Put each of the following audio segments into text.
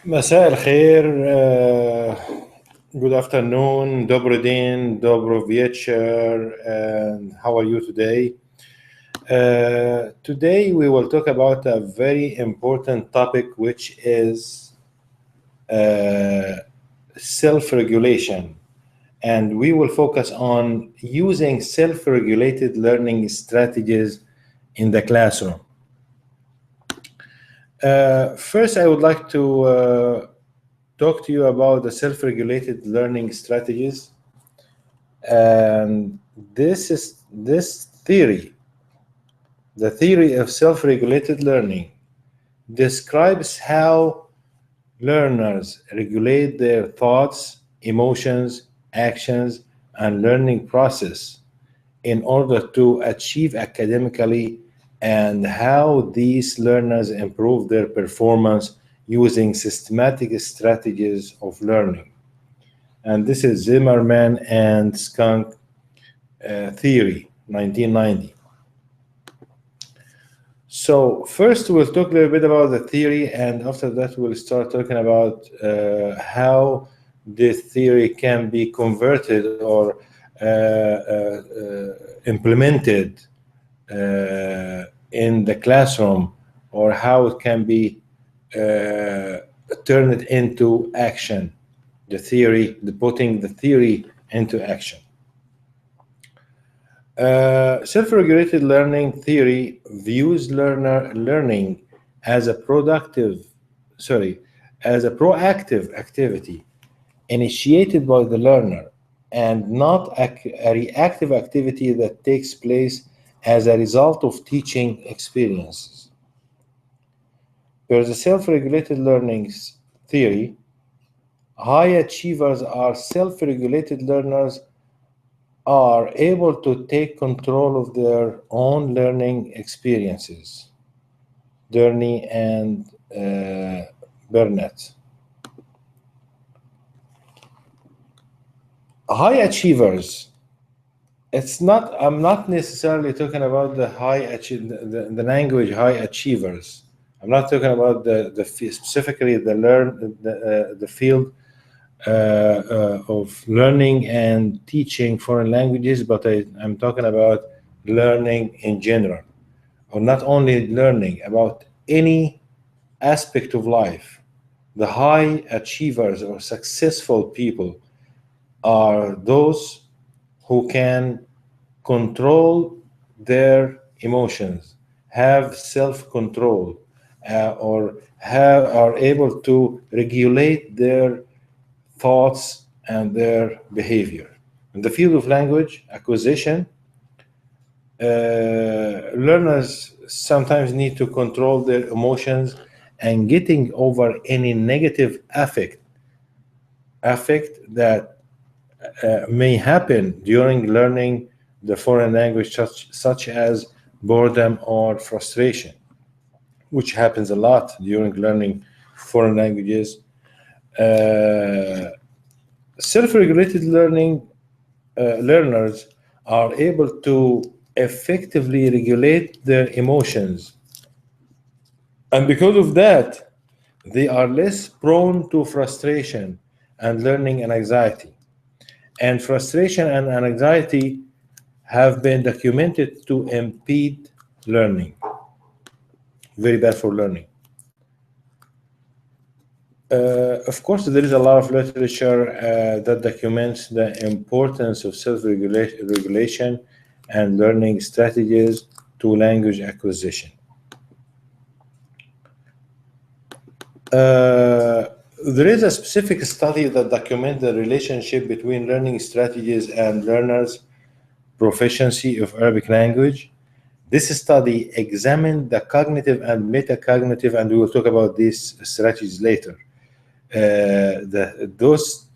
مساء الخير. Good afternoon, dobro din, dobro večer, and how are you today? Today we will talk about a very important topic, which is self-regulation, and we will focus on using self-regulated learning strategies in the classroom. First, I would like to talk to you about the self-regulated learning strategies. And this theory, the theory of self-regulated learning, describes how learners regulate their thoughts, emotions, actions, and learning process in order to achieve academically, and how these learners improve their performance using systematic strategies of learning. And this is Zimmerman and Skunk theory, 1990. So first we'll talk a little bit about the theory, and after that we'll start talking about how this theory can be converted or implemented in the classroom, or how it can be turned into action. The theory, putting the theory into action. Self-regulated learning theory views learning as a proactive activity initiated by the learner, and not a reactive activity that takes place as a result of teaching experiences. Per the self-regulated learning theory, high achievers are self-regulated learners are able to take control of their own learning experiences. Durney and Burnett. High achievers. I'm not necessarily talking about the language high achievers. I'm not talking about specifically the field of learning and teaching foreign languages, but I'm talking about learning in general, or not only learning, about any aspect of life. The high achievers or successful people are those who can control their emotions, have self-control, or are able to regulate their thoughts and their behavior. In the field of language acquisition, learners sometimes need to control their emotions and getting over any negative affect that may happen during learning the foreign language, such as boredom or frustration, which happens a lot during learning foreign languages. Self-regulated learners are able to effectively regulate their emotions, and because of that, they are less prone to frustration and learning and anxiety. And frustration and anxiety have been documented to impede learning. Very bad for learning. Of course, there is a lot of literature that documents the importance of self-regulation and learning strategies to language acquisition. There is a specific study that documents the relationship between learning strategies and learners' proficiency of Arabic language. This study examined the cognitive and metacognitive, and we will talk about these strategies later. Those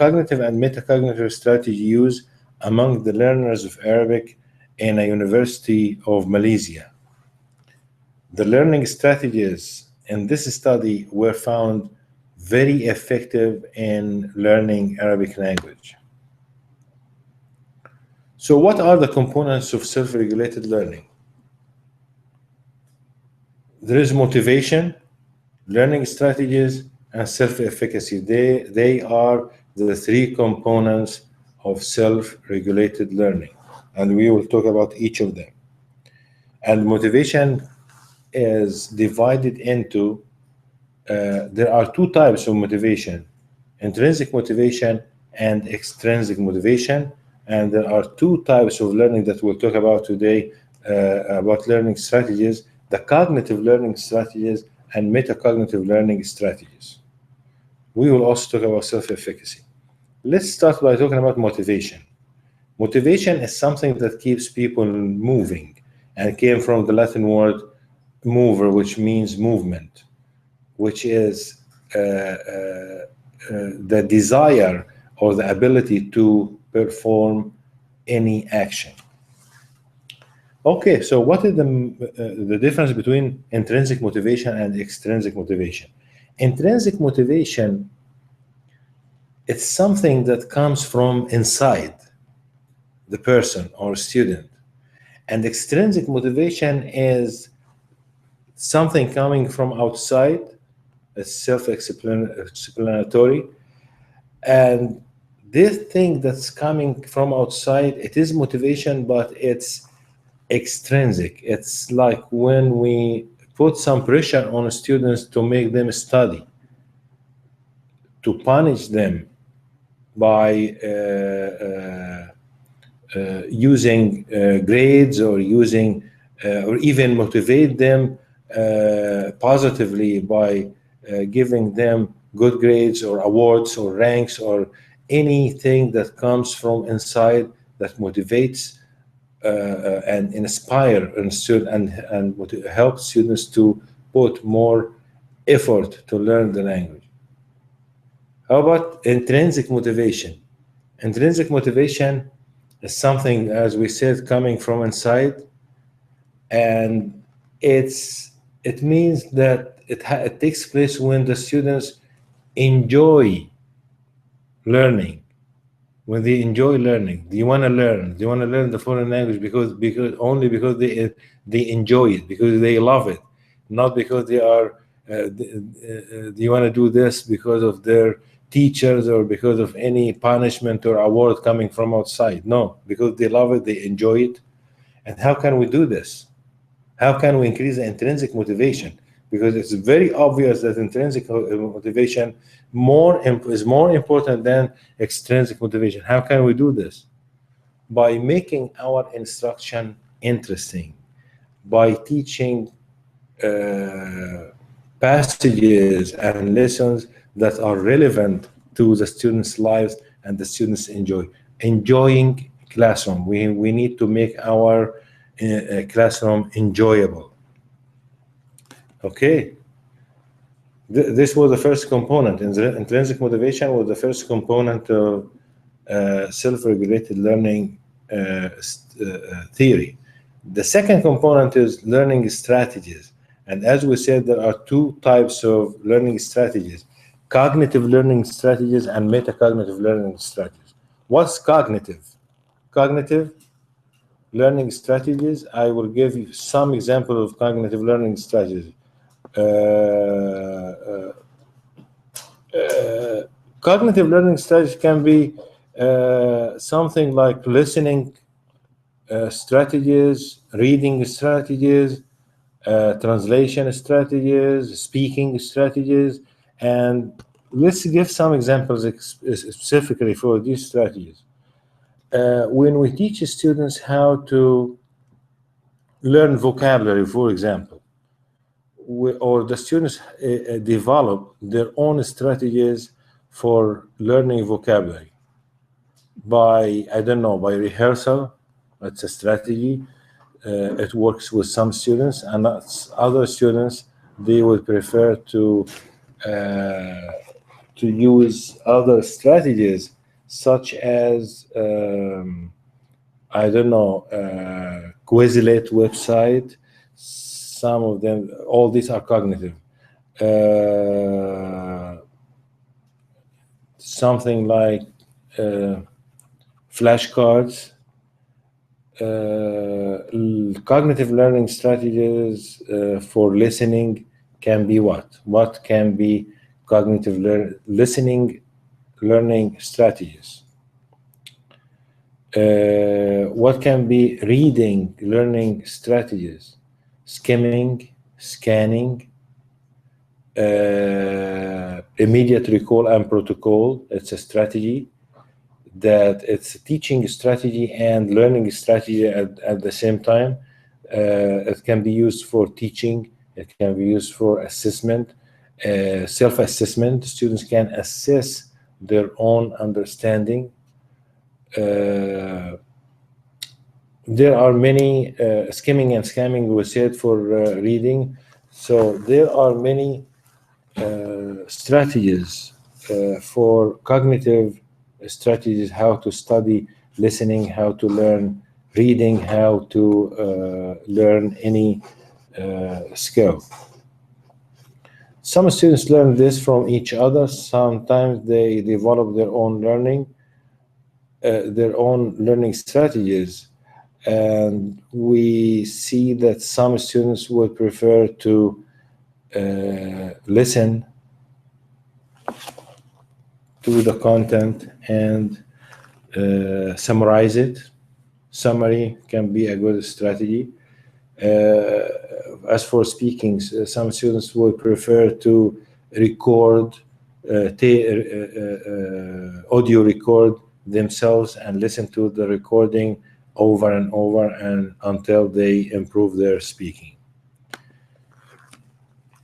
cognitive and metacognitive strategy used among the learners of Arabic in a university of Malaysia. The learning strategies in this study were found very effective in learning Arabic language. So what are the components of self-regulated learning? There is motivation, learning strategies, and self-efficacy. They are the three components of self-regulated learning, and we will talk about each of them. And motivation is divided into, there are two types of motivation: intrinsic motivation and extrinsic motivation. And there are two types of learning that we'll talk about today, about learning strategies: the cognitive learning strategies and metacognitive learning strategies. We will also talk about self-efficacy. Let's start by talking about motivation. Motivation is something that keeps people moving, and came from the Latin word mover, which means movement, which is the desire or the ability to perform any action. Okay, so what is the difference between intrinsic motivation and extrinsic motivation? Intrinsic motivation, it's something that comes from inside the person or student. And extrinsic motivation is something coming from outside. It's self-explanatory. And this thing that's coming from outside, it is motivation, but it's extrinsic. It's like when we put some pressure on students to make them study, to punish them by using grades, or using or even motivate them positively by giving them good grades or awards or ranks, or anything that comes from inside that motivates and inspire and help students to put more effort to learn the language. How about intrinsic motivation? Intrinsic motivation is something, as we said, coming from inside, and it means that it takes place when the students enjoy learning. When they enjoy learning, they want to learn. They want to learn the foreign language because they enjoy it, because they love it, not because they are. They want to do this because of their teachers or because of any punishment or award coming from outside. No, because they love it, they enjoy it. And how can we do this? How can we increase the intrinsic motivation? Because it's very obvious that intrinsic motivation is more important than extrinsic motivation. How can we do this? By making our instruction interesting, by teaching passages and lessons that are relevant to the students' lives and the students enjoying classroom. We need to make our classroom enjoyable. Okay, this was the first component. Intrinsic motivation was the first component of self-regulated learning theory. The second component is learning strategies. And as we said, there are two types of learning strategies: cognitive learning strategies and metacognitive learning strategies. What's cognitive? Cognitive learning strategies, I will give you some examples of cognitive learning strategies. Cognitive learning strategies can be something like listening strategies, reading strategies, translation strategies, speaking strategies. And let's give some examples specifically for these strategies. When we teach students how to learn vocabulary, for example, or the students develop their own strategies for learning vocabulary by, I don't know, by rehearsal. That's a strategy. It works with some students, and other students, they would prefer to use other strategies, such as I don't know, Quizlet website. Some of them, all these are cognitive. Something like flashcards. Cognitive learning strategies for listening can be what? What can be cognitive listening learning strategies? What can be reading learning strategies? Skimming, scanning, immediate recall and protocol. It's a strategy that it's a teaching strategy and learning strategy at the same time. It can be used for teaching. It can be used for assessment, self-assessment. Students can assess their own understanding. There are many skimming and scamming we said for reading. So there are many strategies for cognitive strategies, how to study listening, how to learn reading, how to learn any skill. Some students learn this from each other. Sometimes they develop their own learning strategies. And we see that some students would prefer to listen to the content and summarize it. Summary can be a good strategy. As for speaking, some students would prefer to record, audio record themselves and listen to the recording over and over and until they improve their speaking.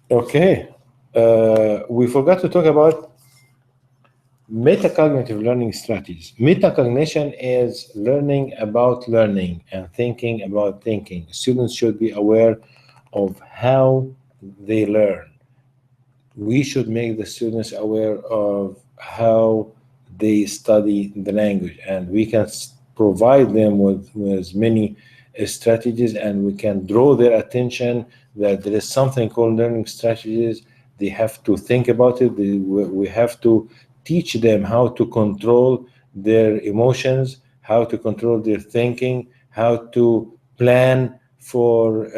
Okay, we forgot to talk about metacognitive learning strategies. Metacognition is learning about learning and thinking about thinking. Students should be aware of how they learn. We should make the students aware of how they study the language, and we can provide them with many strategies, and we can draw their attention that there is something called learning strategies. They have to think about it. We have to teach them how to control their emotions, how to control their thinking, how to plan for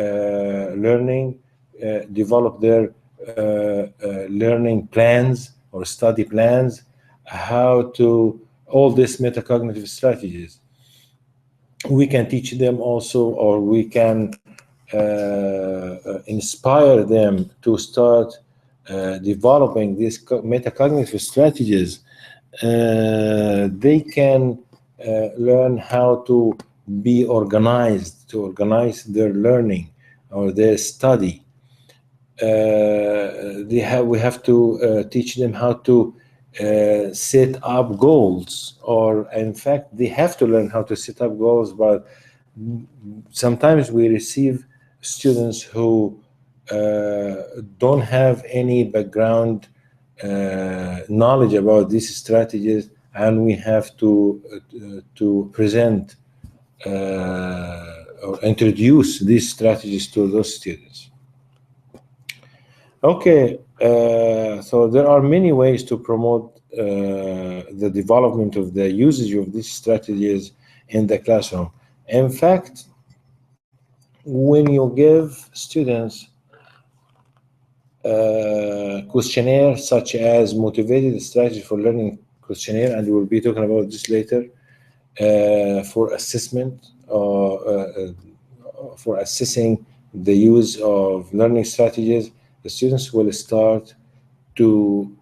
learning, develop their learning plans or study plans, how to all these metacognitive strategies. We can teach them also, or we can inspire them to start developing these metacognitive strategies. They can learn how to be organized, to organize their learning or their study. We have to teach them how to set up goals, or in fact they have to learn how to set up goals. But sometimes we receive students who don't have any background knowledge about these strategies, and we have to present or introduce these strategies to those students. Okay, so there are many ways to promote the development of the usage of these strategies in the classroom. In fact, when you give students questionnaire such as motivated strategy for learning questionnaire, and we will be talking about this later, for assessment for assessing the use of learning strategies, the students will start to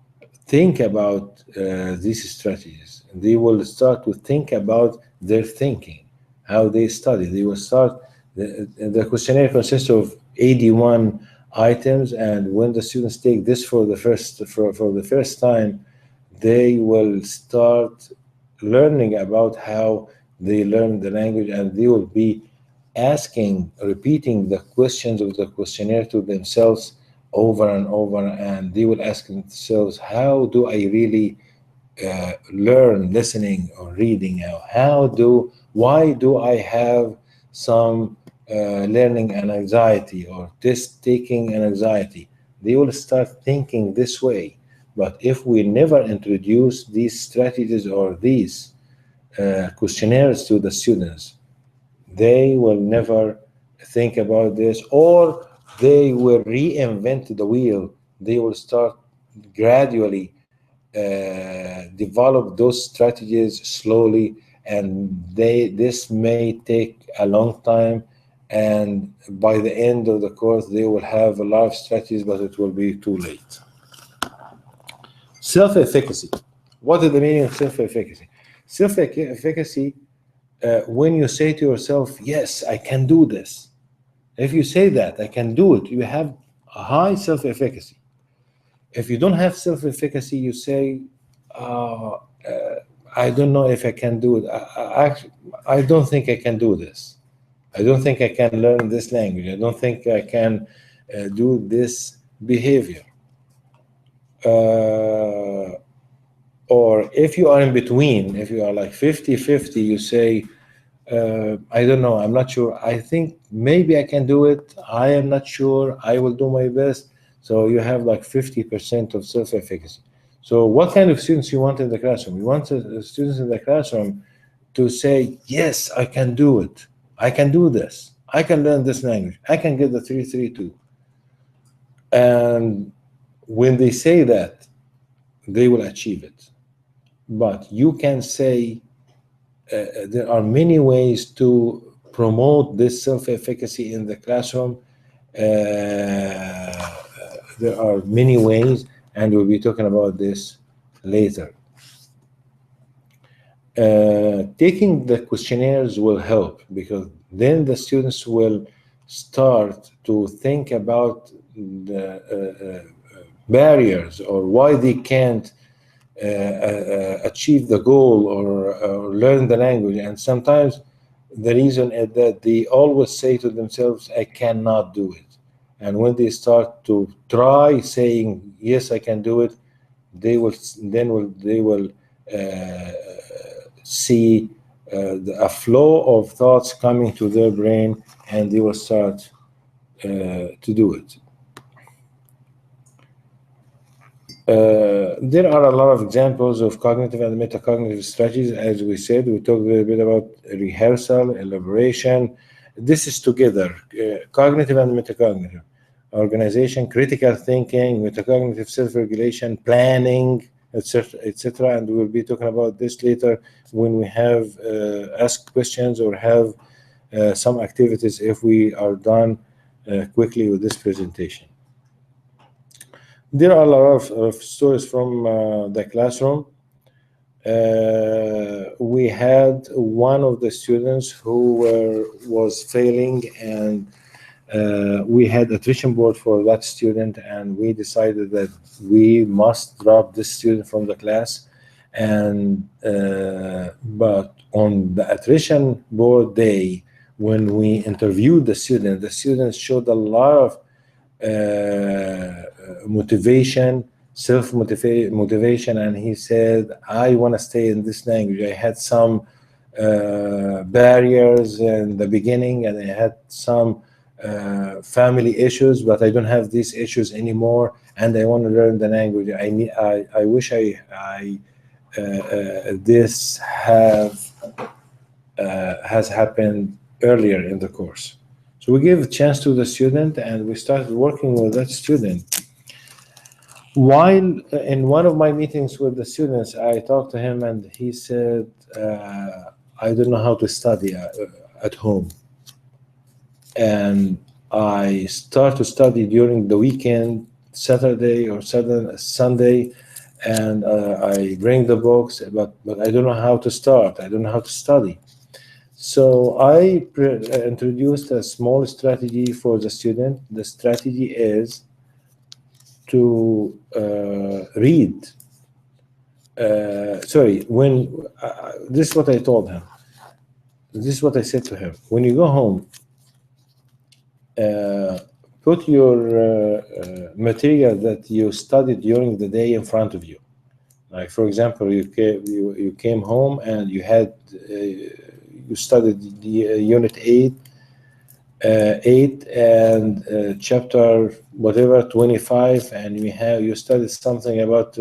think about these strategies. They will start to think about their thinking, how they study. They will start, the questionnaire consists of 81 items, and when the students take this for the first time, they will start learning about how they learn the language, and they will be repeating the questions of the questionnaire to themselves over and over, and they will ask themselves, how do I really learn listening or reading? Why do I have some learning and anxiety or test taking and anxiety? They will start thinking this way. But if we never introduce these strategies or these questionnaires to the students, they will never think about this, or they will reinvent the wheel. They will start gradually develop those strategies slowly, and this may take a long time, and by the end of the course they will have a lot of strategies, but it will be too late. Self-efficacy. What is the meaning of self-efficacy? Self-efficacy, when you say to yourself, yes, I can do this. If you say that, I can do it, you have a high self-efficacy. If you don't have self-efficacy, you say, I don't know if I can do it. I don't think I can do this. I don't think I can learn this language. I don't think I can do this behavior. Or if you are in between, if you are like 50-50, you say, I don't know, I'm not sure. I think maybe I can do it. I am not sure. I will do my best. So you have like 50% of self-efficacy. So what kind of students you want in the classroom? You want the students in the classroom to say, yes, I can do it. I can do this. I can learn this language. I can get the 332. And when they say that, they will achieve it. But you can say, there are many ways to promote this self-efficacy in the classroom. There are many ways, and we'll be talking about this later. Taking the questionnaires will help, because then the students will start to think about the barriers, or why they can't achieve the goal, or learn the language. And sometimes the reason is that they always say to themselves, I cannot do it. And when they start to try saying, yes, I can do it, they will see a flow of thoughts coming to their brain, and they will start to do it. There are a lot of examples of cognitive and metacognitive strategies. As we said, we talked a little bit about rehearsal, elaboration. This is together, cognitive and metacognitive. Organization, critical thinking, metacognitive self-regulation, planning, etc., etc. And we'll be talking about this later when we have asked questions, or have some activities if we are done quickly with this presentation. There are a lot of stories from the classroom. We had one of the students who was failing, and we had attrition board for that student, and we decided that we must drop this student from the class. And but on the attrition board day, when we interviewed the students showed a lot of motivation, self-motivation, and he said, I want to stay in this language. I had some barriers in the beginning, and I had some family issues, but I don't have these issues anymore, and I want to learn the language. I wish this has happened earlier in the course. So we gave a chance to the student, and we started working with that student. While in one of my meetings with the students, I talked to him, and he said, I don't know how to study at home. And I start to study during the weekend, Saturday or Sunday, and I bring the books, but I don't know how to start. I don't know how to study. So I introduced a small strategy for the student. The strategy is to read. This is what I told him. This is what I said to him. When you go home, put your material that you studied during the day in front of you. Like, for example, you came home and you had you studied the unit 8 and chapter whatever 25, and you studied something about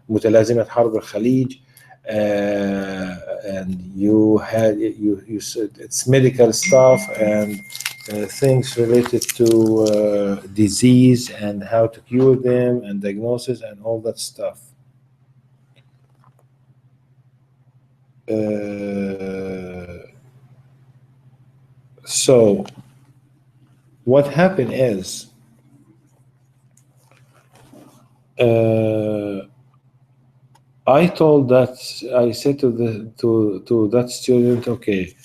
متلازمة حرب الخليج, and you said it's medical stuff, and things related to disease and how to cure them and diagnosis and all that stuff. So what happened is I said to that student, okay,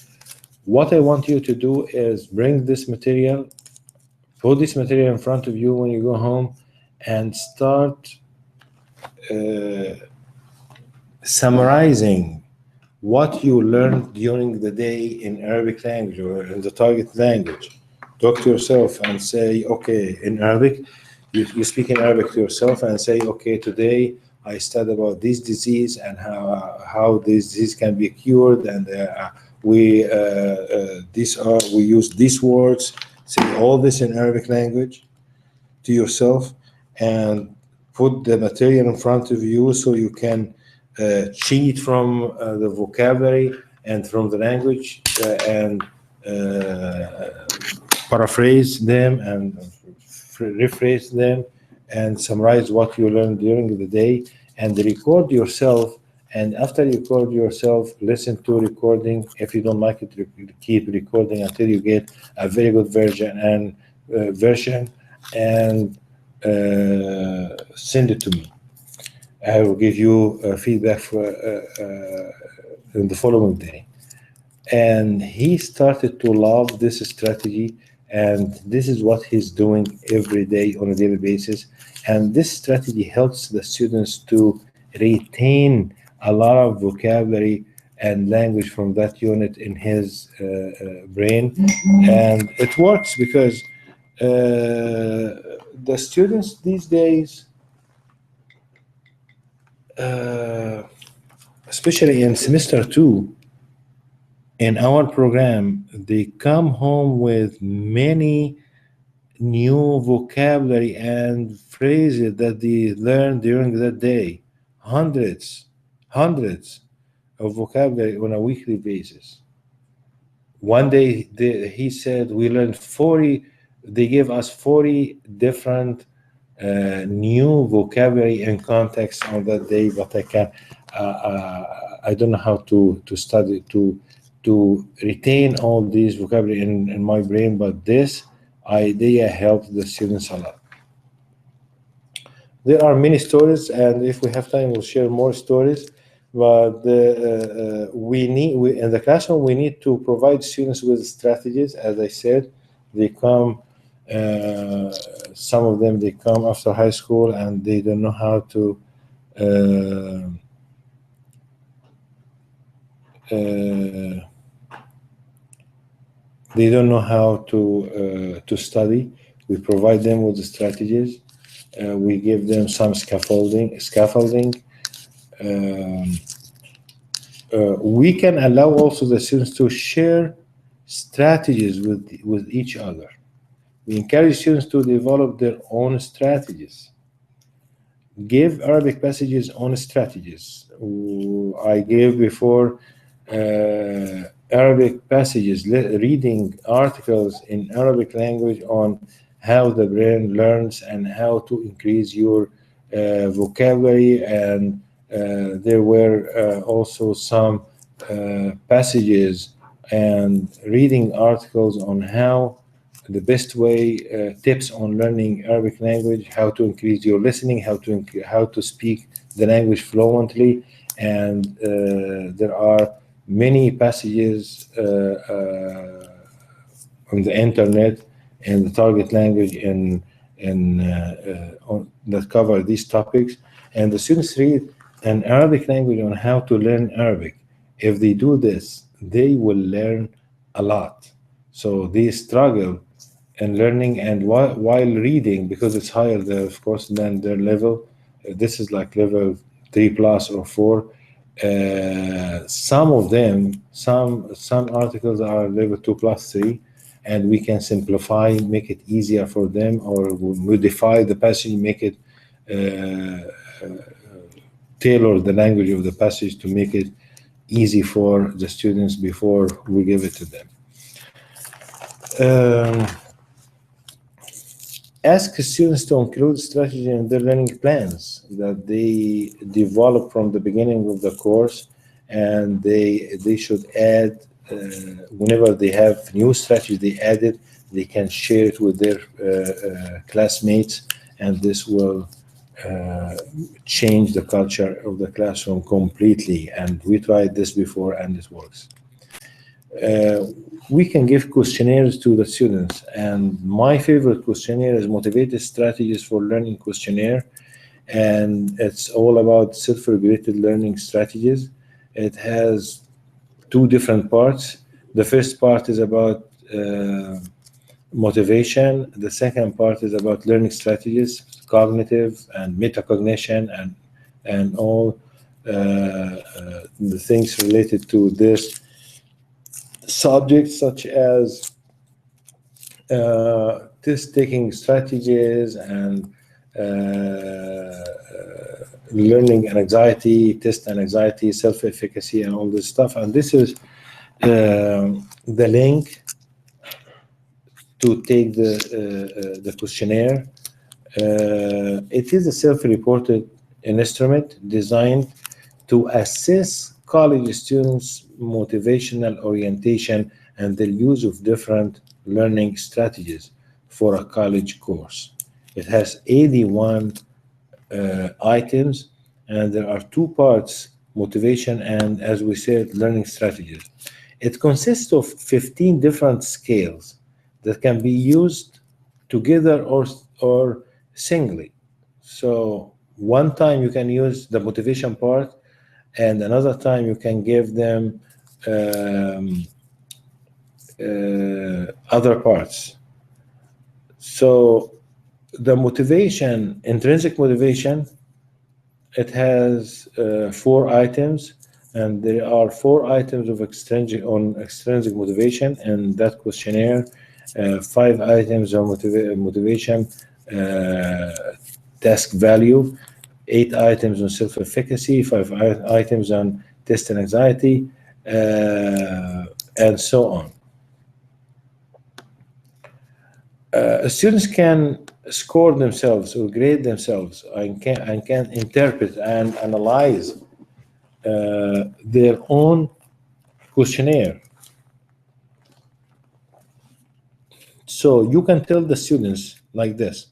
what I want you to do is bring this material, put this material in front of you when you go home, and start summarizing what you learned during the day in Arabic language or in the target language. Talk to yourself and say, okay, in Arabic, you speak in Arabic to yourself and say, okay, today I studied about this disease and how this disease can be cured, and we use these words. Say all this in Arabic language to yourself and put the material in front of you so you can cheat from the vocabulary and from the language and paraphrase them and rephrase them and summarize what you learned during the day and record yourself. And after you record yourself, listen to recording. If you don't like it, keep recording until you get a very good version and send it to me. I will give you feedback in the following day. And he started to love this strategy, and this is what he's doing every day on a daily basis. And this strategy helps the students to retain a lot of vocabulary and language from that unit in his brain. And it works because the students these days, especially in semester 2, in our program, they come home with many new vocabulary and phrases that they learned during that day. Hundreds of vocabulary on a weekly basis. One day he said we learned 40, they gave us 40 different new vocabulary and context on that day, but I don't know how to study to retain all these vocabulary in my brain, but this idea helped the students a lot. There are many stories, and if we have time, we'll share more stories. But in the classroom, we need to provide students with strategies. As I said, they come. Some of them they come after high school and they don't know how to. They don't know how to study. We provide them with the strategies. We give them some scaffolding. We can allow also the students to share strategies with each other. We encourage students to develop their own strategies. Give Arabic passages on strategies. I gave before Arabic passages, reading articles in Arabic language on how the brain learns and how to increase your vocabulary. And there were also some passages and reading articles on how the best way, tips on learning Arabic language, how to increase your listening, how to speak the language fluently. And there are many passages on the internet and the target language that cover these topics. And the students read an Arabic language on how to learn Arabic. If they do this, they will learn a lot. So they struggle in learning, and while reading, because it's higher there, of course, than their level. This is like level 3 plus or 4. Some of them, some articles are level 2 plus 3, and we can simplify, make it easier for them, or modify the passage, make it tailor the language of the passage to make it easy for the students before we give it to them. Um, ask students to include strategy in their learning plans that they develop from the beginning of the course, and they should add whenever they have new strategies they added, they can share it with their classmates, and this will change the culture of the classroom completely. And we tried this before, and it works. Uh, we can give questionnaires to the students, and my favorite questionnaire is Motivated Strategies for Learning questionnaire, and it's all about self-regulated learning strategies. It has two different parts. The first part is about motivation. The second part is about learning strategies, cognitive and metacognition, and all the things related to this subjects, such as test taking strategies and learning and anxiety, test and anxiety, self-efficacy, and all this stuff. And this is the link to take the questionnaire. It is a self-reported instrument designed to assess college students' motivational orientation and the use of different learning strategies for a college course. It has 81 items, and there are two parts: motivation and, as we said, learning strategies. It consists of 15 different scales that can be used together or singly. So one time you can use the motivation part, and another time you can give them other parts. So the motivation, intrinsic motivation, it has 4 items, and there are 4 items of extrinsic motivation in that questionnaire, 5 items on motivation, task value, 8 items on self-efficacy, 5 items on test and anxiety, and so on. Students can score themselves or grade themselves, and can interpret and analyze their own questionnaire. So you can tell the students like this: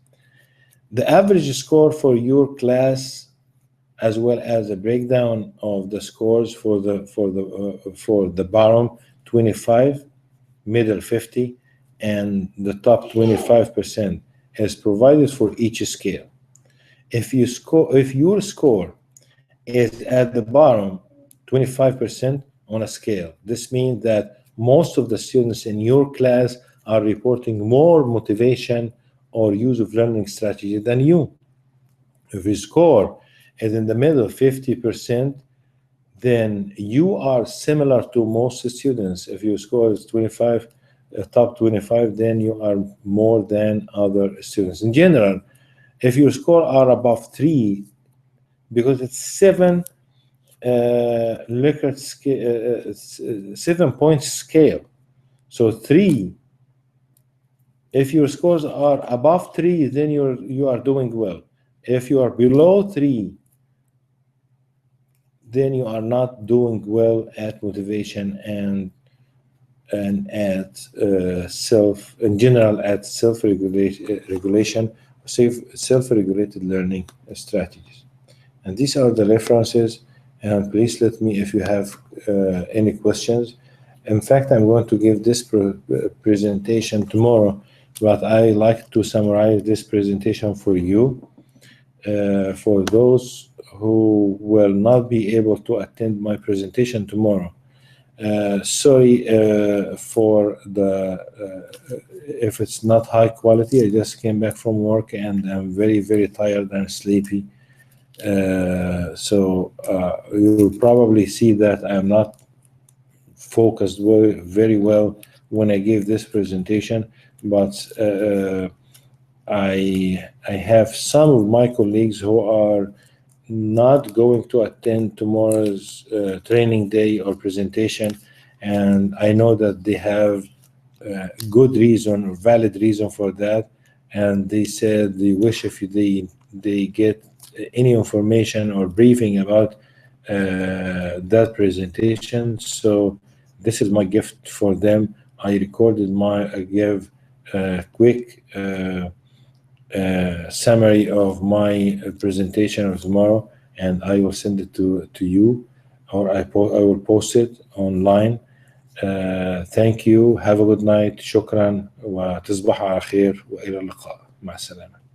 the average score for your class, as well as a breakdown of the scores for the bottom 25, middle 50, and the top 25%, is provided for each scale. If your score is at the bottom 25% on a scale, this means that most of the students in your class are reporting more motivation or use of learning strategy than you. If your score is in the middle 50%, then you are similar to most students. If your score is 25, top 25, then you are more than other students. In general, if your score are above 3, because it's 7 Likert scale, 7-point scale. So 3, if your scores are above 3, then you are doing well. If you are below 3, then you are not doing well at motivation and at in general at self-regulation, self-regulated learning strategies. And these are the references. And please let me if you have any questions. In fact, I'm going to give this presentation tomorrow, but I like to summarize this presentation for you. For those who will not be able to attend my presentation tomorrow, sorry for the if it's not high quality. I just came back from work and I'm very, very tired and sleepy. So you'll probably see that I'm not focused very well when I give this presentation, but I have some of my colleagues who are not going to attend tomorrow's training day or presentation, and I know that they have good reason or valid reason for that, and they said they wish if they get any information or briefing about that presentation. So this is my gift for them. I recorded I gave a quick summary of my presentation of tomorrow, and I will send it to you, or I will post it online. Thank you. Have a good night. شكرا وتصبحوا على خير وإلى اللقاء. مع السلامة.